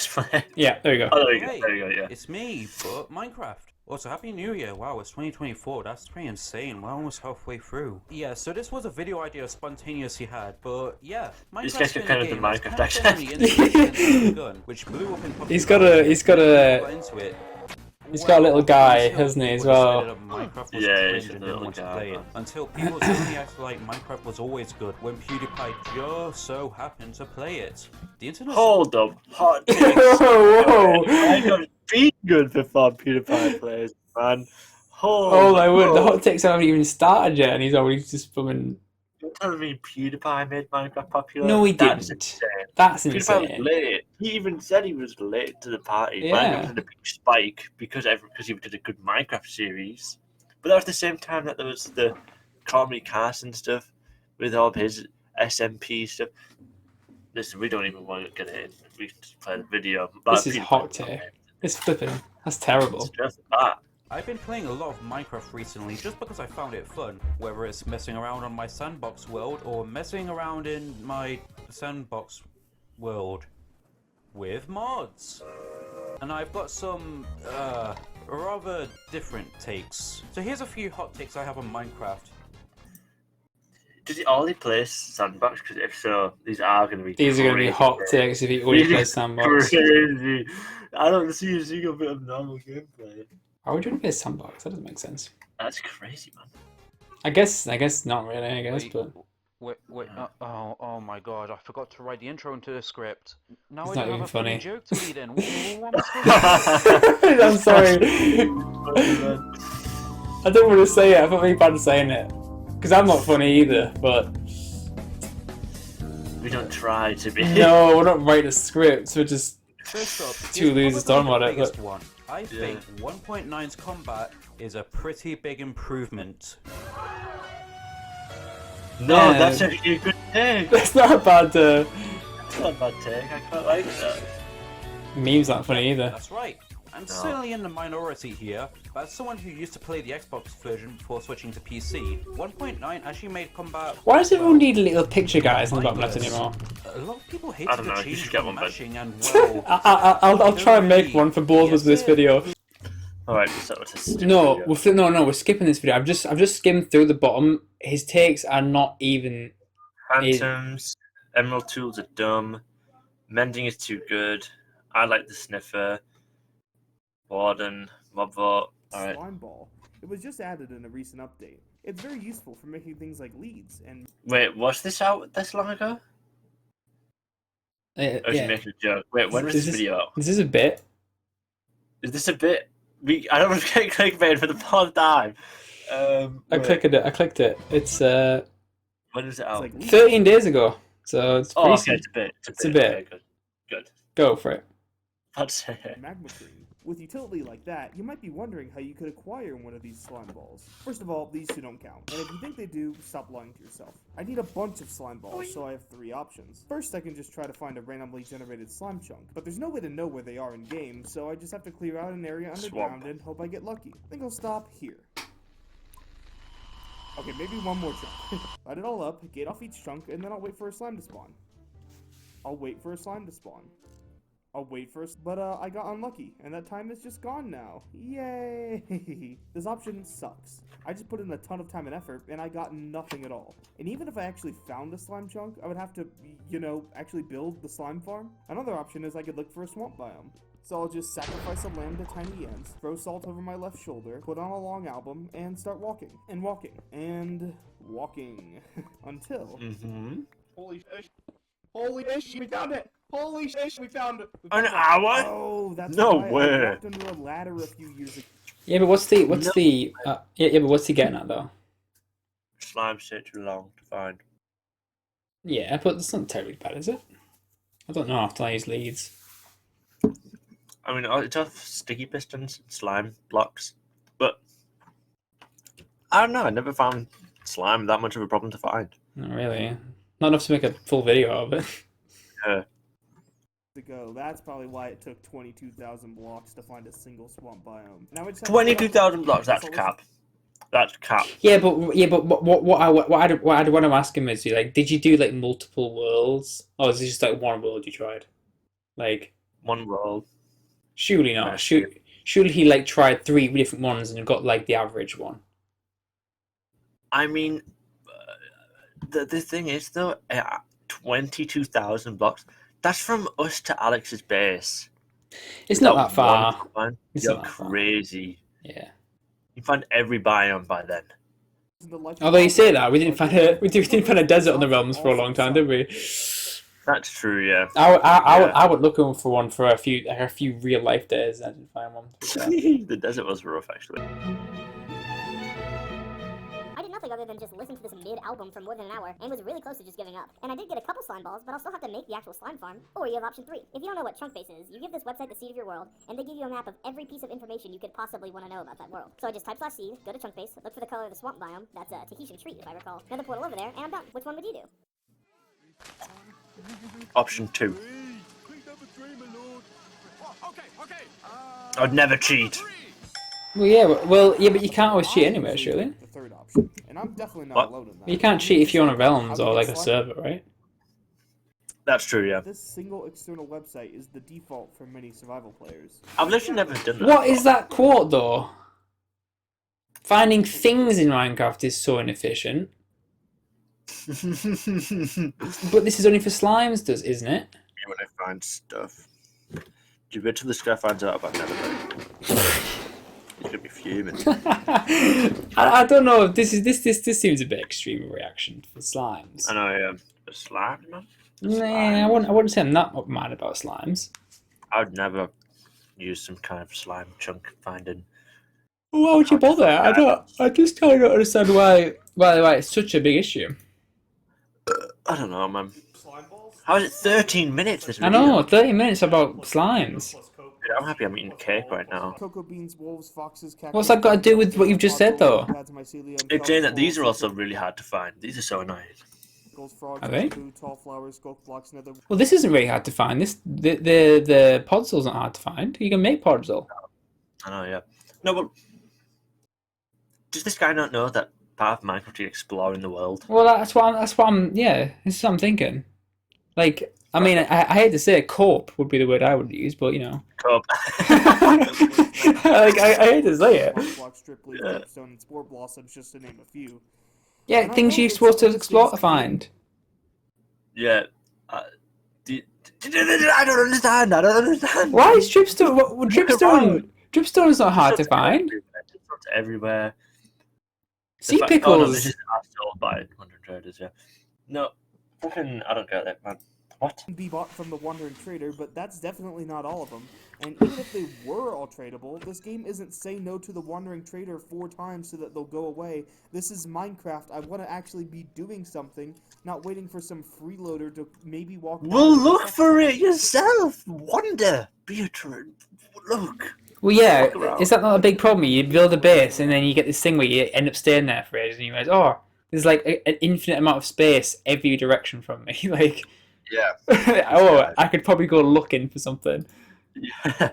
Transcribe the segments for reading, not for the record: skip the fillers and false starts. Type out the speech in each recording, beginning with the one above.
press play. Yeah, there you go. Oh, there you go. Hey, There you go. Yeah. it's me, but Minecraft. Also, Happy New Year. Wow, it's 2024. That's pretty insane. We're almost halfway through. Yeah, so this was a video idea I spontaneously had, but yeah, This Minecraft's guy's been kind a of the game that's Minecraft kind of been on the accent. internet since it's begun, which blew up in He's popularity. got a Into it. He's got a little guy, Until hasn't he, as people decided well? that Minecraft was Yeah, he's cringe a and little didn't want to guy, play it. man. Until people suddenly acted like Minecraft was always good when PewDiePie just so happened to play it. The internet. Hold up, hot takes. Whoa! I got beat good before PewDiePie plays, man. Oh my word, the up. hot takes haven't even started yet, and he's already just fucking. You're telling me PewDiePie made Minecraft popular? No, he That's didn't. insane. That's PewDiePie was insane. late. He even said he was late to the party. Yeah. Minecraft had a big spike because he did a good Minecraft series. But that was the same time that there was the comedy cast and stuff with all of his SMP stuff. Listen, we don't even want to get in. We can just play the video. This is hot take. It's flipping. That's terrible. It's just that. I've been playing a lot of Minecraft recently just because I found it fun, whether it's messing around on my sandbox world or messing around in my sandbox world with mods. And I've got some rather different takes. So here's a few hot takes I have on Minecraft. Does he only play sandbox? Because if so, these are going to be These are going to be hot takes if he only plays sandbox. Crazy. I don't see a single bit of normal gameplay. Why would you want to play sandbox? That doesn't make sense. That's crazy, man. I guess not really. I guess, but Wait, oh my god, I forgot to write the intro into the script. Now It's I not don't even have a funny. funny joke to lead in. What am I supposed to I'm sorry. I don't want to say it. I felt really bad saying it because I'm not funny either. But We don't try to be. no, we're not writing a script. We're just First up, Two here's losers probably talking about the it, biggest but- one. I think 1.9's combat is a pretty big improvement. No, Yeah. that's actually a good take. that's not a bad. That's not a bad take. I quite like that. Meme's not funny either. That's right. I'm certainly in the minority here, but as someone who used to play the Xbox version before switching to PC, 1.9 actually made combat. Why does everyone need little picture guys in the bottom left mindless. anymore? A lot of people I hated don't the know, you change should get from one, but- mashing and well. I'll try and make one for both of us for this video. Alright, so it's a stupid No, video. we're skipping this video. I've just skimmed through the bottom. His takes are not even. Phantoms, Emerald tools are dumb. Mending is too good. I like the sniffer. Warden, mob vote. Alright. Slime ball. It was just added in a recent update. It's very useful for making things like leads and Wait, was this out this long ago? Or is he Yeah. making a joke? Wait, when was Is this video out? This is a bit. Is this a bit? I don't want to get clickbait for the fourth time. I wait, clicked it. It's When was it it's out? like leads. 13 days ago. So it's Oh, recent. okay, it's a bit. It's a bit. Okay, good. Good. Go for it. That's it. magma cream. With utility like that, you might be wondering how you could acquire one of these slime balls. First of all, these two don't count. And if you think they do, stop lying to yourself. I need a bunch of slime balls, so I have three options. First, I can just try to find a randomly generated slime chunk, but there's no way to know where they are in game, so I just have to clear out an area underground Swamp. and hope I get lucky. I think I'll stop here. Okay, maybe one more chunk. Light it all up, get off each chunk, and then I'll wait for a slime to spawn. I'll wait for a slime to spawn. I'll wait for but I got unlucky, and that time is just gone now. Yay! This option sucks. I just put in a ton of time and effort, and I got nothing at all. And even if I actually found a slime chunk, I would have to, actually build the slime farm. Another option is I could look for a swamp biome. So I'll just sacrifice a lamb to tiny ends, throw salt over my left shoulder, put on a long album, and start walking. And walking. And walking. Until... Mm-hmm. Holy fish! Holy fish! We found it! Holy fish! We found it! An hour? Oh, that's No why way. I walked under a ladder a few years ago. Yeah, but what's the but what's he getting at though? Slime shit too long to find. Yeah, but it's not terribly bad, is it? I don't know after I use leads. I mean, it's off sticky pistons, slime blocks, but I don't know. I never found slime that much of a problem to find. Not really. Not enough to make a full video of it. Ago. That's probably why it took 22,000 blocks to find a single swamp biome. Now we just have to 22,000 blocks. That's all cap. That's cap. Yeah, but what I'm asking is, like, did you do like multiple worlds, or is it just like one world you tried? Like, one world. Surely not. Yeah. Surely he like tried 3 different ones and got like the average one. I mean, the thing is though, 22,000 blocks. That's from us to Alex's base. It's not that far. It's You're not that far. crazy. Yeah. You find every biome by then. Although you say that, we didn't find a desert on the realms for a long time, did we? That's true, yeah. I would look for one for a few real life days. I didn't find one. The desert was rough, actually. I did nothing other than just listen to this mid-album for more than an hour, and was really close to just giving up. And I did get a couple slime balls, but I'll still have to make the actual slime farm. Or you have option 3. If you don't know what chunk base is, you give this website the seed of your world, and they give you a map of every piece of information you could possibly want to know about that world. So I just type /seed, go to chunk base, look for the color of the swamp biome, that's a Tahitian tree if I recall, another portal over there, and I'm done. Which one would you do? Option 2. I'd never cheat. Well, yeah, but you can't always cheat anyway, surely. The third option, and I'm definitely not alone in that. You can't cheat if you're on a realms or like a server, right? That's true, yeah. This single external website is the default for many survival players. I've literally never done that. What is that quote though? Finding things in Minecraft is so inefficient. But this is only for slimes, isn't it? When I find stuff. You wait till this guy finds out about Netherite. He's gonna be fuming. I don't know. This seems a bit extreme reaction for slimes. I know, yeah. A slime, man? Nah, I wouldn't say I'm not mad about slimes. I'd never use some kind of slime chunk finding. Why would you bother? I just don't understand why it's such a big issue. I don't know, man. How is it 13 minutes this I video? know, 30 minutes about slimes. Dude, I'm happy I'm eating cake right now. Cocoa beans, wolves, foxes, cactus. What's that got to do with what you've just said, though? It's saying that these are also really hard to find. These are so annoying. Are they? Tall flowers, skulk blocks, nether. Well, this isn't really hard to find. The podzel's not hard to find. You can make podzel. I know, yeah. No, but does this guy not know that part of Minecraft is exploring the world? Well, that's what I'm thinking. Like, I mean, I hate to say it, cope would be the word I would use, but you know. Cope. Like, I hate to say it. Block, strip leaf, dripstone, and spore blossoms, just to name a few. Yeah, things you're supposed to explore to find. Yeah. I don't understand. I don't understand. Why is dripstone? Dripstone is not hard to find. It's everywhere. Sea Oh, no, pickles. this is sold by 100 traders, yeah. No, fucking, I don't get that, man. What? Be bought from the Wandering Trader, but that's definitely not all of them. And even if they were all tradable, this game isn't say no to the Wandering Trader 4 times so that they'll go away. This is Minecraft. I want to actually be doing something, not waiting for some freeloader to maybe walk. Well, look for it yourself. Wander. Beatrice. Look. Well, yeah, is that not a big problem? You build a base and then you get this thing where you end up staying there for ages and you realize, oh, there's like an infinite amount of space every direction from me. Like, yeah. Oh, I could probably go looking for something. Yeah.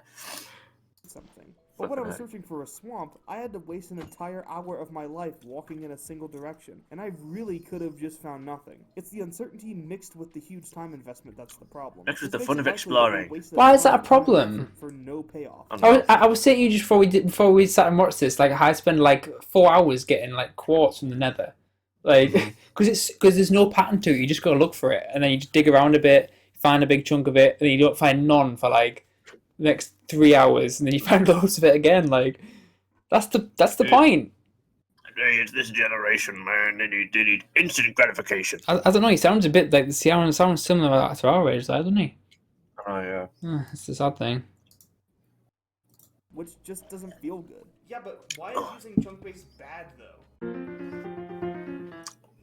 Something. But when I was searching for a swamp, I had to waste an entire hour of my life walking in a single direction, and I really could have just found nothing. It's the uncertainty mixed with the huge time investment that's the problem. Mixed with the fun of exploring. Why is that a problem? For no payoff. I was saying to you just before we sat and watched this, like I spend like 4 hours getting like quartz from the Nether, like because there's no pattern to it. You just gotta look for it, and then you just dig around a bit, find a big chunk of it, and then you don't find none for like the next 3 hours, and then you find loads of it again. Like that's the point. It's this generation, man. They need instant gratification. I don't know. He sounds a bit like sounds similar to our age, doesn't he? Oh yeah. It's the sad thing. Which just doesn't feel good. Yeah, but why is using chunk base bad though?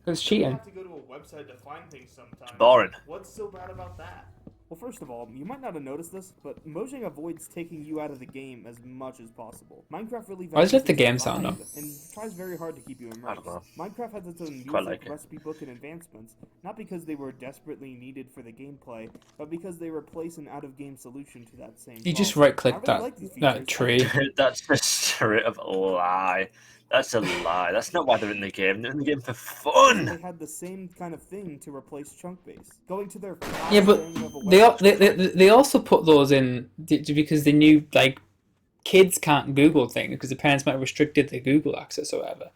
It's cheating. You have to go to a website to find things sometimes. Boring. What's so bad about that? Well, first of all, you might not have noticed this, but Mojang avoids taking you out of the game as much as possible. Minecraft really Why does let the values game your sound vibe up? and tries very hard to keep you I immersed. don't know. Minecraft has its own Quite music, like it. recipe book, and advancements, not because they were desperately needed for the gameplay, but because they replace an out-of-game solution to that same You just problem. right-click I really like these that features. tree. That's just. of a lie. That's a lie. That's not why they're in the game. They're in the game for fun. They had the same kind of thing to replace chunk base. Going to their Yeah, but thing of a they also put those in because they knew like kids can't Google things because the parents might have restricted their Google access or whatever.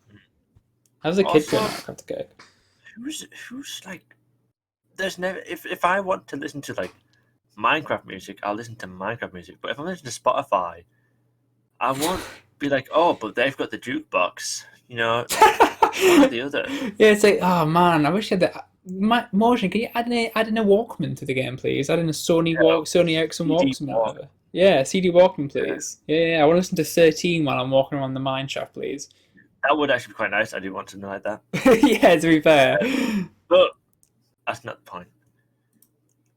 How's a kid Also, going to have to who's like? There's never if I want to listen to like Minecraft music, I'll listen to Minecraft music. But if I'm listening to Spotify, I won't be like, oh, but they've got the jukebox. You know, one or the other. Yeah, it's like, oh man, I wish I had that. Motion, can you add in a Walkman to the game, please? Add in a Sony Ericsson Walkman or whatever. Yeah, CD Walkman, please. Yeah, I want to listen to 13 while I'm walking around the mine shaft, please. That would actually be quite nice. I do want something like that. Yeah, to be fair. But that's not the point.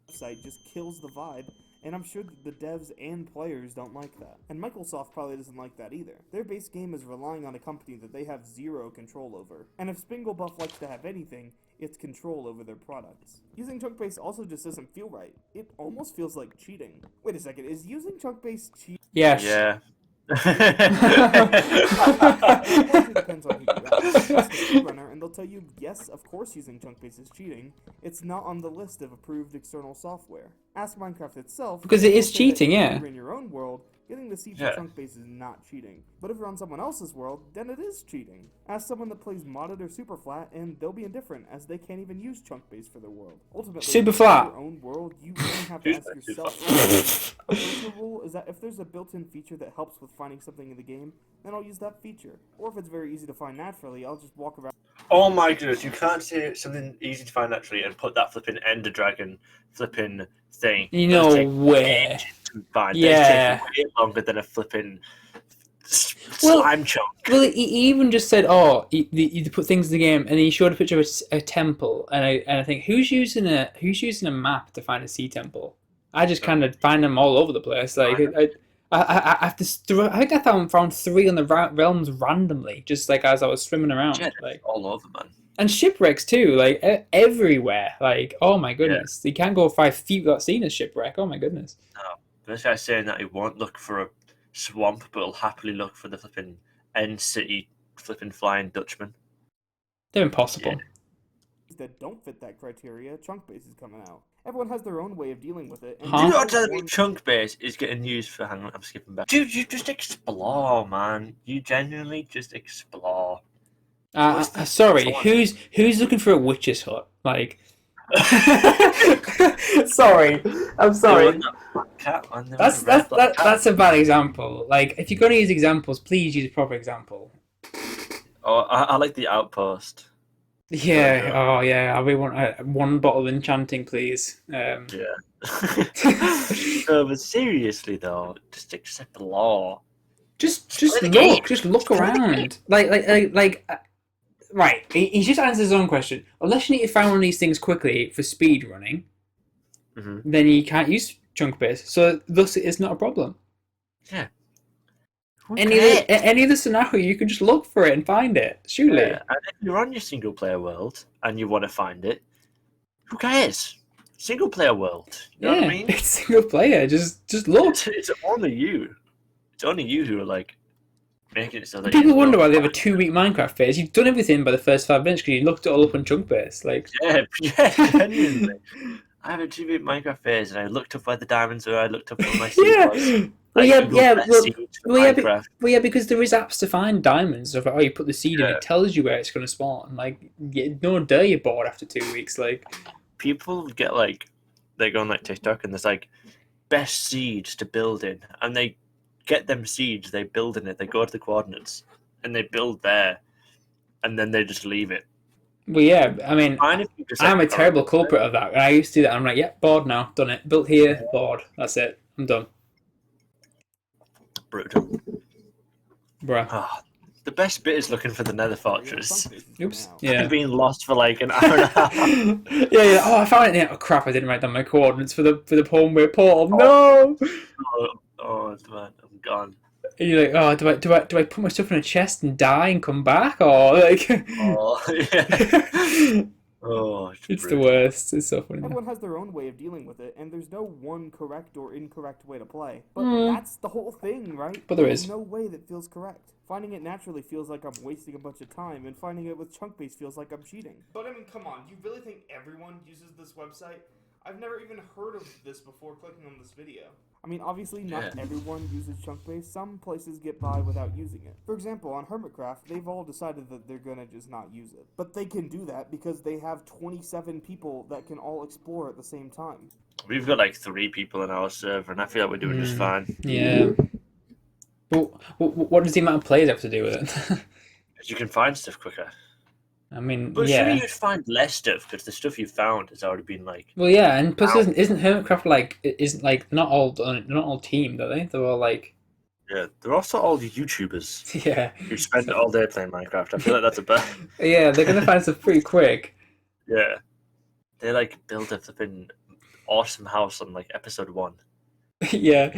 Site just kills the vibe, and I'm sure that the devs and players don't like that. And Microsoft probably doesn't like that either. Their base game is relying on a company that they have zero control over. And if Spinglebuff likes to have anything, it's control over their products. Using chunk base also just doesn't feel right. It almost feels like cheating. Wait a second, is using chunk base cheating? Yes. Yeah. It depends on who you ask. Ask a speedrunner and they'll tell you, yes, of course using chunk base is cheating. It's not on the list of approved external software. Ask Minecraft itself. Because it is they'll say that cheating, if yeah. you're in your own world, getting the seed Yeah. for chunk base is not cheating. But if you're on someone else's world, then it is cheating. Ask someone that plays modded or super flat, and they'll be indifferent, as they can't even use chunk base for their world. Ultimately, Super in flat. your own world, you only have to Who's ask that yourself. A personal rule is that if there's a built-in feature that helps with finding something in the game, then I'll use that feature. Or if it's very easy to find naturally, I'll just walk around. Oh my goodness, you can't say something easy to find naturally and put that flipping Ender Dragon flipping thing. You That'll know take where? ages to find. Yeah. That'll take way longer than a flipping Well- slime chunk. Well, he even just said, "Oh, you put things in the game," and he showed a picture of a temple, and I think who's using a map to find a sea temple? I just kind of find them all over the place. Like I have to. I think I found 3 on the realms randomly, just like as I was swimming around. Yeah, Like all over, man. and shipwrecks too, like everywhere. Like oh my goodness, you can't go 5 feet without seeing a shipwreck. Oh my goodness. This guy's saying that he won't look for a swamp, but he'll happily look for the flipping end city flipping flying Dutchman. They're impossible. that don't fit that criteria, chunk base is coming out. Everyone has their own way of dealing with it. And Huh? Do you there's not tell me one- chunk base is getting used for? Hang on, I'm skipping back. Dude, you just explore, man. You genuinely just explore. What's the- Sorry, what's who's looking for a witch's hut? Like, sorry, I'm They sorry. want that black cat on the That's red black cat. that's a bad example. Like, if you're going to use examples, please use a proper example. Oh, I like the outpost. Yeah. Oh, yeah. We want one bottle of enchanting, please. Yeah. No, but seriously though, just explore. Just play the game. just look Play the around. Right. He's just answered his own question. Unless you need to find one of these things quickly for speed running, Mhm. then you can't use chunk base. So thus, it's not a problem. Yeah. Who Any other scenario, you can just look for it and find it. Surely. Yeah, and if you're on your single player world and you want to find it, who cares? Single player world. You know what I mean? It's single player. Just look. It's only you. It's only you who are like making it so that People you wonder don't why they have a find it. 2-week Minecraft phase. You've done everything by the first 5 minutes because you looked it all up on chunk base. Like, Yeah, genuinely. I have a 2-bit Minecraft phase and I looked up where the diamonds were. I looked up where my seed was. yeah. I Well, Googled yeah. best Well, seed for well, yeah, Minecraft. Well, yeah, because there is apps to find diamonds. So, oh, you put the seed in, Yeah. it tells you where it's going to spawn. Like, no dare you're bored after 2 weeks. Like, People get like, they go on like TikTok and there's like best seeds to build in, and they get them seeds, they build in it, they go to the coordinates and they build there, and then they just leave it. well, yeah. I mean, Fine if you just, I'm a like, terrible culprit of that. And I used to do that. I'm like, yeah, bored now, done it. Built here, bored. That's it. I'm done, brutal. bruh. Ah, the best bit is looking for the Nether Fortress. Chunk base is coming Oops. out. Yeah. I've been lost for like an hour and a half. yeah. Oh, I found it. Yeah. Oh crap! I didn't write down my coordinates for the homeway portal. No. Oh man, I'm gone. And you're like, oh, do I put my stuff in a chest and die and come back, or like? Oh yeah. Oh, It's the brutal. worst. It's so funny. Everyone has their own way of dealing with it, and there's no one correct or incorrect way to play. But Mm. that's the whole thing, right? But there There's is. no way that feels correct. Finding it naturally feels like I'm wasting a bunch of time, and finding it with chunk base feels like I'm cheating. But I mean, come on, you really think everyone uses this website? I've never even heard of this before clicking on this video. I mean, obviously not Yeah. everyone uses chunk base. Some places get by without using it. For example, on Hermitcraft, they've all decided that they're gonna just not use it. But they can do that because they have 27 people that can all explore at the same time. We've got like 3 people in our server, and I feel like we're doing just fine. Yeah. But what does the amount of players have to do with it? Because you can find stuff quicker. I mean, But surely yeah. you'd find less stuff, because the stuff you found has already been like... Well, yeah, and plus, Ow. isn't Hermitcraft like isn't like not all teamed, are they? They're all like Yeah, they're also all the YouTubers yeah, who spend all day playing Minecraft. I feel like that's a bad... yeah. They're gonna find stuff pretty quick. Yeah. They like build a flipping awesome house on like episode 1. Yeah,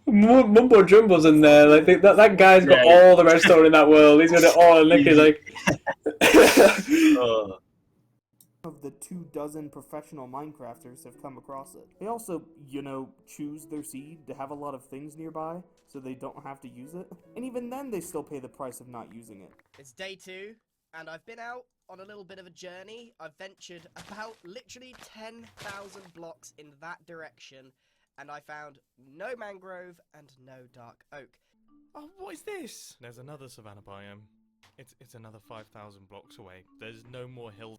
Mumbo Jumbo's in there. Like that guy's got Yeah. all the redstone in that world. He's got it all. And Nick is like, Oh, Of the 24 professional Minecrafters have come across it. They also, choose their seed to have a lot of things nearby, so they don't have to use it. And even then, they still pay the price of not using it. It's day 2, and I've been out on a little bit of a journey. I've ventured about literally 10,000 blocks in that direction, and I found no mangrove and no dark oak. Oh, what is this? There's another savanna biome. It's another 5,000 blocks away. There's no more hills.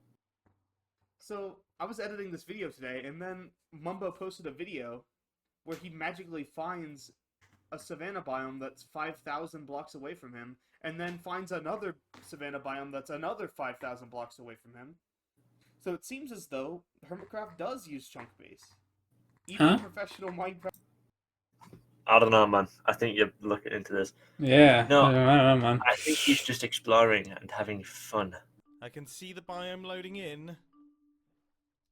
So, I was editing this video today, and then Mumbo posted a video where he magically finds a savanna biome that's 5,000 blocks away from him, and then finds another savanna biome that's another 5,000 blocks away from him. So it seems as though Hermitcraft does use chunk base. Even Huh? professional Minecraft. I don't know, man. I think you're looking into this. yeah, No. I don't know, man. I think he's just exploring and having fun. I can see the biome loading in.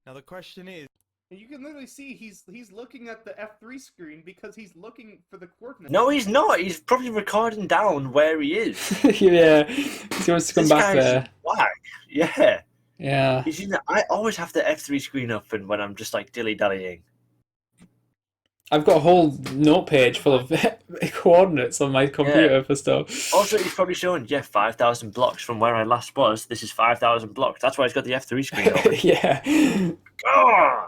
Now the question is, You can literally see he's looking at the F3 screen because he's looking for the coordinates. No, he's not. He's probably recording down where he is. Yeah, he wants to come This back guy's there. whack. Yeah. Yeah, He's in the, I always have the F3 screen open when I'm just like dilly-dallying. I've got a whole note page full of coordinates on my computer for stuff. Also, he's probably showing, 5,000 blocks from where I last was. This is 5,000 blocks. That's why he's got the F3 screen open. Yeah. Ah!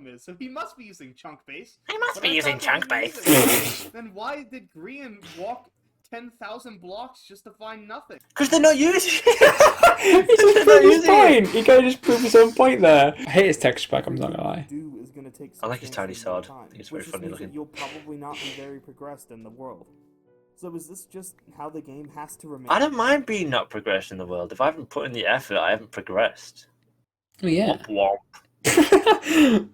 Is, so he must be using chunk base. He must But be I using thought chunk that he base. wasn't. Then why did Grian walk 10,000 blocks just to find nothing? Because they're not using He it. just They're not proved his using it. point. He kind of just proved his own point there. I hate his texture pack, I'm not gonna lie. Do is gonna take. I like his tiny substantially more sword. I time, think it's very which just funny means that looking. You'll probably not be very progressed in the world. So is this just how the game has to remain? I don't mind being not progressed in the world. If I haven't put in the effort, I haven't progressed. Oh, yeah. Womp womp.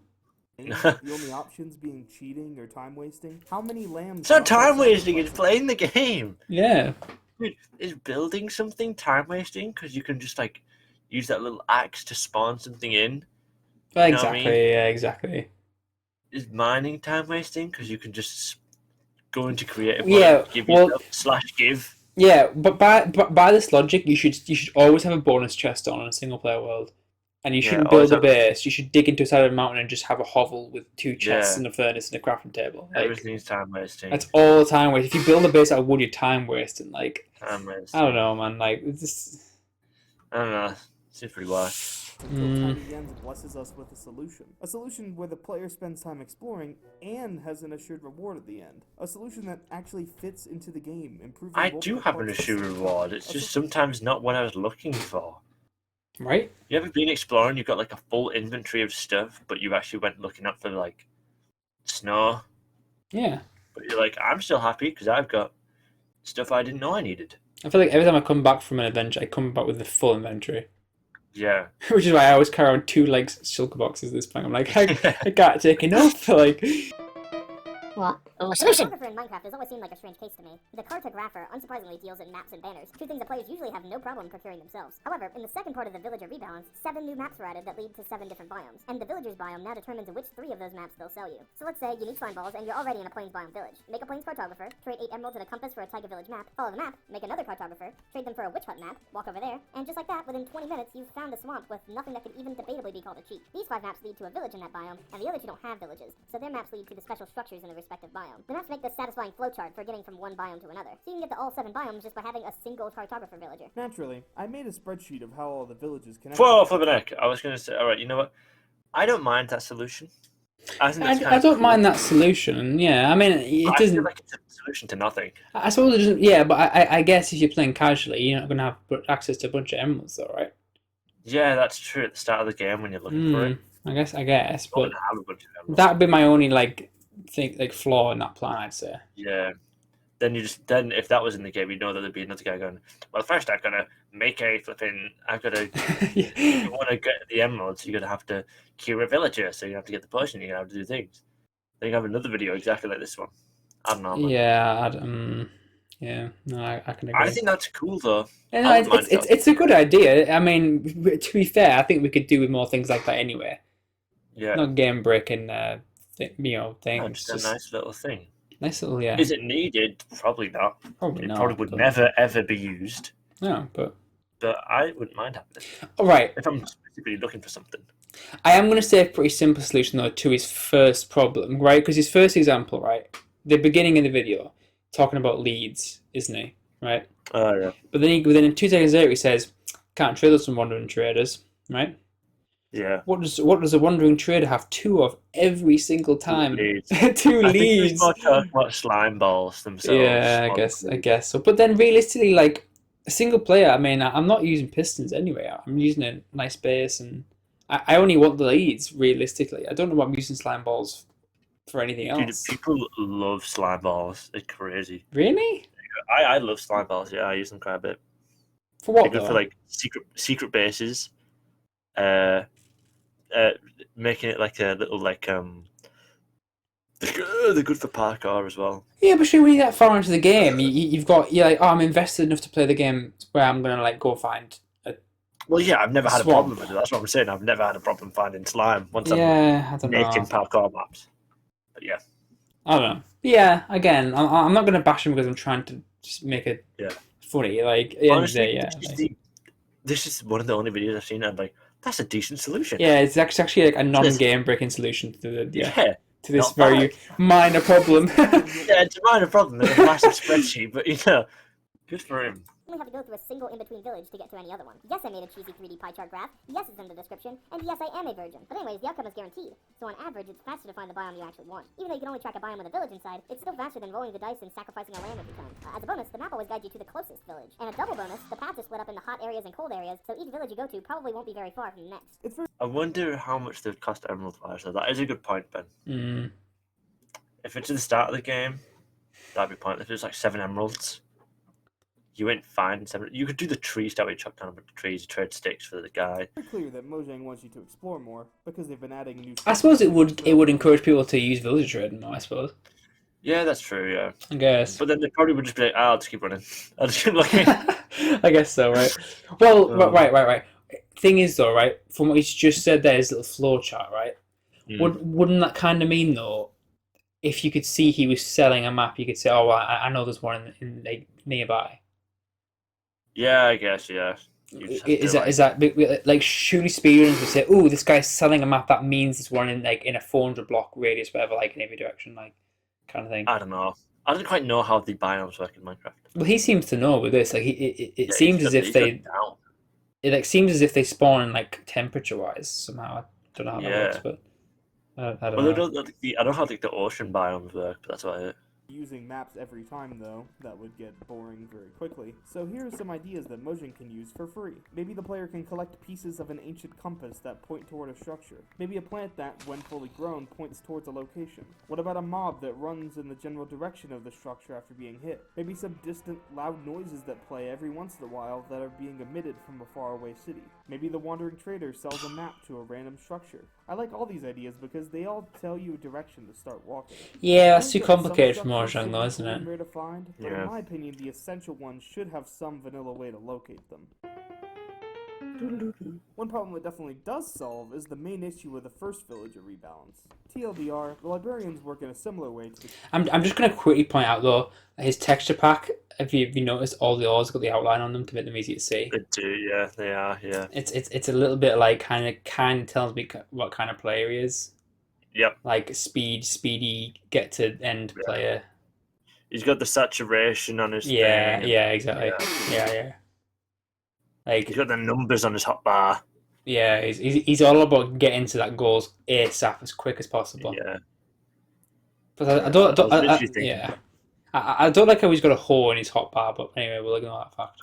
The only options being cheating or time wasting. How many lambs? It's not are there time wasting, it's sacrificing? playing the game. Yeah. Dude, is building something time wasting? Because you can just like use that little axe to spawn something in. Well, You know what I exactly, mean? yeah, exactly. Is mining time wasting? Because you can just go into creative Yeah, mode, give well- yourself /give. Yeah, but by this logic, you should always have a bonus chest on in a single player world. And you Yeah, shouldn't always build a have- base. You should dig into a side of a mountain and just have a hovel with 2 chests Yeah. and a furnace and a crafting table. Like, Everything's time wasting. that's all the time waste. If you build a base out of wood, you're time wasting. Like, Time wasting. I don't know, man. Like, it's just... I don't know. Seems pretty wild. Until Mm. Tiny Jens blesses us with a solution. A solution where the player spends time exploring and has an assured reward at the end. A solution that actually fits into the game, improving I both do the have an parts- assured reward. It's just sometimes not what I was looking for. Right? You ever been exploring? You've got like a full inventory of stuff, but you actually went looking up for like snow. Yeah. But you're like, I'm still happy because I've got stuff I didn't know I needed. I feel like every time I come back from an adventure, I come back with the full inventory. Yeah. Which is why I always carry around 2 like shulker boxes at this point. I'm like, I can't take enough. Like, What? Solution! Cartographer in Minecraft has always seemed like a strange case to me. The cartographer unsurprisingly deals in maps and banners, two things that players usually have no problem procuring themselves. However, in the second part of the villager rebalance, 7 new maps were added that lead to 7 different biomes, and the villagers biome now determines which 3 of those maps they'll sell you. So let's say you need slime balls and you're already in a plains biome village. Make a plains cartographer, trade 8 emeralds and a compass for a taiga village map, follow the map, make another cartographer, trade them for a witch hut map, walk over there, and just like that, within 20 minutes you've found a swamp with nothing that could even debatably be called a cheat. These 5 maps lead to a village in that biome, and the other 2 don't have villages, so their maps lead to the special structures in the respective biome. The maps make this satisfying flowchart for getting from one biome to another, so you can get to all 7 biomes just by having a single cartographer villager. Naturally, I made a spreadsheet of how all the villages connect. Whoa, flipping heck. I was going to say, alright, you know what? I don't mind that solution. I don't mind that solution. Yeah, I mean, it doesn't. Feel like it's a solution to nothing. I suppose it doesn't. Yeah, but I guess if you're playing casually, you're not going to have access to a bunch of emeralds, though, right? Yeah, that's true at the start of the game when you're looking for it. I guess, You're but gonna have a bunch of emeralds. that'd be my only flaw in that plan, I'd say. Yeah. Then if that was in the game, you know that there'd be another guy going, well, first I've got to make I've got to, if you want to get the emeralds, you're going to have to cure a villager, so you have to get the potion, you're going to have to do things. Then you have another video exactly like this one. I don't know. Man. Yeah, no, I can agree. I think that's cool, though. Yeah, no, it's a good idea. I mean, to be fair, I think we could do with more things like that anyway. Yeah. Not game breaking, things. No, just a nice little thing. Nice little, yeah. Is it needed? Probably not. Probably not. It probably would never, ever be used. No, but I wouldn't mind having it. All right. If I'm specifically looking for something. I am going to say a pretty simple solution, though, to his first problem, right? Because his first example, right? The beginning of the video, talking about leads, isn't he? Right? Oh, yeah. But then within 2 seconds later, he says, can't trade those from wandering traders, right? Yeah. What does a wandering trader have 2 of every single time? 2 leads. I think he's more talking about slime balls themselves. Yeah, I guess so. But then realistically, like a single player, I mean, I'm not using pistons anyway. I'm using a nice base, and I only want the leads realistically. I don't know what I'm using slime balls for anything else. Dude, people love slime balls. It's crazy. Really? I love slime balls. Yeah, I use them quite a bit. For what? They're good for like secret bases. Making it like a little they're good for parkour as well. Yeah, but sure, when you get far into the game, you're like, oh, I'm invested enough to play the game where I'm gonna like go find. Well, yeah, I've never had a swamp. problem with it. That's what I'm saying. I've never had a problem finding slime once I don't I'm making know. parkour maps. But yeah, I don't know. Yeah, again, I'm not gonna bash him because I'm trying to just make it funny. Like at the end of the day, yeah. This is one of the only videos I've seen. I'm like, that's a decent solution. Yeah, it's actually like a non-game breaking solution to to this not very bad. minor problem. Yeah, it's a minor problem. It's a massive spreadsheet, but good for him. You only have to go through a single in-between village to get to any other one. Yes, I made a cheesy 3D pie chart graph. Yes, it's in the description. And yes, I am a virgin. But anyways, the outcome is guaranteed. So on average, it's faster to find the biome you actually want. Even though you can only track a biome with a village inside, it's still faster than rolling the dice and sacrificing a lamb every time. As a bonus, the map always guides you to the closest village. And a double bonus, the paths are split up into hot areas and cold areas, so each village you go to probably won't be very far from the next. I wonder how much they'd cost emerald wise. So that is a good point, Ben. If it's at the start of the game, that'd be pointless. If it's like 7 emeralds, you ain't finding 7. You could do the tree stuff where you chuck down a bunch of trees, you trade sticks for the guy. It's clear that Mojang wants you to explore more because they've been adding new. I suppose it would encourage people to use villager trading more, I suppose. Yeah, that's true, yeah. I guess. But then they probably would just be like, I'll just keep running. I'll just keep looking. I guess so, right? Well, right. Thing is, though, right, from what he's just said there, his little flow chart, right? Wouldn't that kind of mean, though, if you could see he was selling a map, you could say, oh, well, I know there's one in like, nearby. Yeah, I guess, yeah. Is that like surely speedrunners would say, oh, this guy's selling a map, that means there's one in like in a 400 block radius, whatever, like in every direction, like kind of thing. I don't know. I don't quite know how the biomes work in Minecraft. Well, he seems to know with this. Like it seems as if they seems as if they spawn in like temperature wise somehow. I don't know how that works, but I don't know. I don't know how the ocean biomes work, but that's about it. Using maps every time, though, that would get boring very quickly. So here are some ideas that Mojang can use for free. Maybe the player can collect pieces of an ancient compass that point toward a structure. Maybe a plant that, when fully grown, points towards a location. What about a mob that runs in the general direction of the structure after being hit? Maybe some distant, loud noises that play every once in a while that are being emitted from a faraway city. Maybe the wandering trader sells a map to a random structure. I like all these ideas because they all tell you a direction to start walking. Yeah, I that's too think that some complicated for structures Mojang, should though, be isn't cool it? and rare to find, but Yeah. in my opinion, the essential ones should have some vanilla way to locate them. One problem it definitely does solve is the main issue with the first villager rebalance. TLDR, the librarians work in a similar way to the... I'm just gonna quickly point out though his texture pack. If you noticed, all the ores got the outline on them to make them easy to see. They do, yeah, they are, yeah. It's a little bit like kind of tells me what kind of player he is. Yep. Like speedy, get to end Yeah. player. He's got the saturation on his Yeah, thing. yeah, exactly. Yeah. Like, He's got the numbers on his hotbar. yeah, he's all about getting to that goals ASAP as quick as possible. Yeah. But I I was literally thinking yeah. that. I don't like how he's got a hole in his hotbar, but anyway, we'll ignore that fact.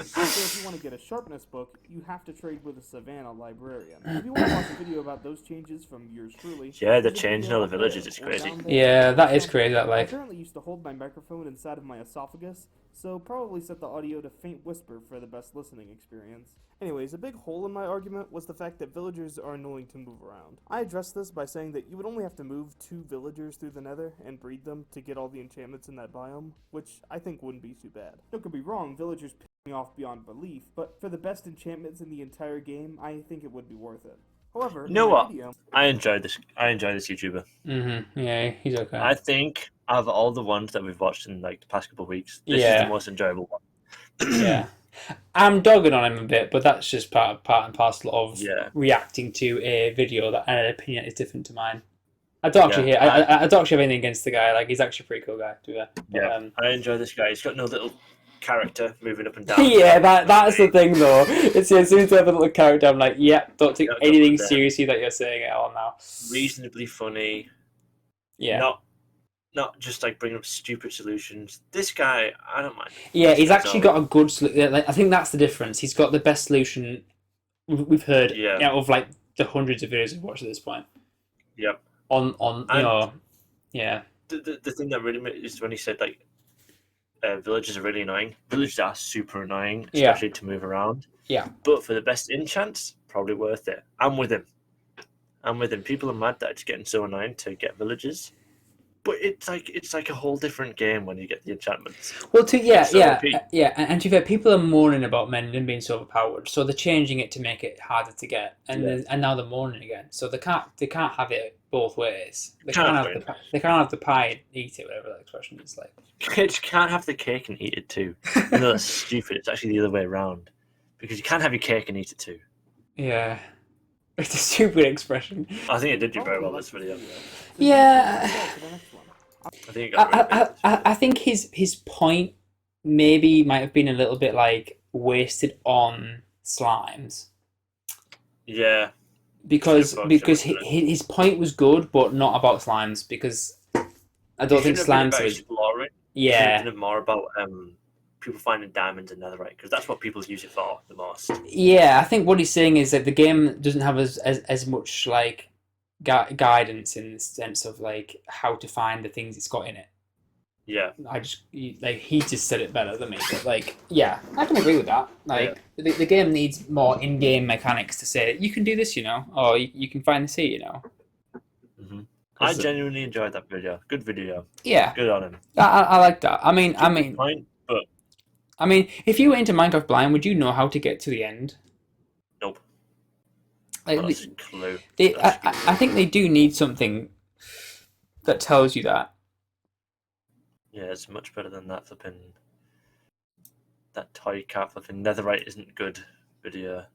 So if you want to get a sharpness book, you have to trade with a Savannah librarian. If you want to watch a video about those changes from yours truly... Yeah, they're there's a changing video all the up there villages, it's or crazy. down there. Yeah, that is crazy, that, like... I currently used to hold my microphone inside of my esophagus, so probably set the audio to faint whisper for the best listening experience. Anyways, a big hole in my argument was the fact that villagers are annoying to move around. I addressed this by saying that you would only have to move 2 villagers through the nether and breed them to get all the enchantments in that biome, which I think wouldn't be too bad. Don't get me wrong, villagers piss me off beyond belief, but for the best enchantments in the entire game, I think it would be worth it. However, You know in my what? video, I enjoy this YouTuber. Yeah, he's okay. I think out of all the ones that we've watched in like the past couple of weeks, this is Yeah. the most enjoyable one. Yeah. I'm dogging on him a bit, but that's just part and parcel of Yeah. reacting to a video that an opinion is different to mine. I don't actually Yeah, I don't actually have anything against the guy. Like, he's actually a pretty cool guy, to be fair. But, I enjoy this guy. He's got no little character moving up and down. yeah, that's the thing though. It's as soon as I have a little character, I'm like, yeah, don't take Yeah, anything don't put that. seriously that you're saying at all now. Reasonably funny. Yeah. Not just like bringing up stupid solutions. This guy, I don't mind. Yeah, he's guy's actually all- got a good solution. Like, I think that's the difference. He's got the best solution we've heard Yeah. out of like the hundreds of videos we've watched at this point. Yep. On you And- know, yeah. The thing that really is when he said like villages are really annoying. Villages are super annoying, Yeah. especially to move around. Yeah. But for the best enchants, probably worth it. I'm with him. People are mad that it's getting so annoying to get villages. But it's like a whole different game when you get the enchantments. Well, It's so OP. and to be fair, people are moaning about Mendon being so overpowered, so they're changing it to make it harder to get, and now they're moaning again. So they can't have it both ways. They can't have the pie and eat it, whatever that expression is like. You can't have the cake and eat it too. I know that's stupid. It's actually the other way around. Because you can't have your cake and eat it too. Yeah, it's a stupid expression. I think it did do very well this video. Yeah. I think it got very big. I think his point maybe might have been a little bit like wasted on slimes. Yeah. Because Good point, his point was good, but not about slimes. Because I don't think Shouldn't have been slimes about was exploring. yeah. Shouldn't have been more about people finding diamonds in netherite, because that's what people use it for the most. Yeah, I think what he's saying is that the game doesn't have as much like guidance in the sense of like how to find the things it's got in it. Yeah. He just said it better than me, but like yeah, I can agree with that. Like the game needs more in-game mechanics to say you can do this, you know, or you can find the sea, you know. Mm-hmm. I genuinely enjoyed that video. Good video. Yeah, Good on him. I like that. I mean, Point, but if you went into Minecraft Blind, would you know how to get to the end? nope. Like, Not a clue. I think they do need something that tells you that. Yeah, it's much better than that flipping. That toy cat flipping netherite isn't good video.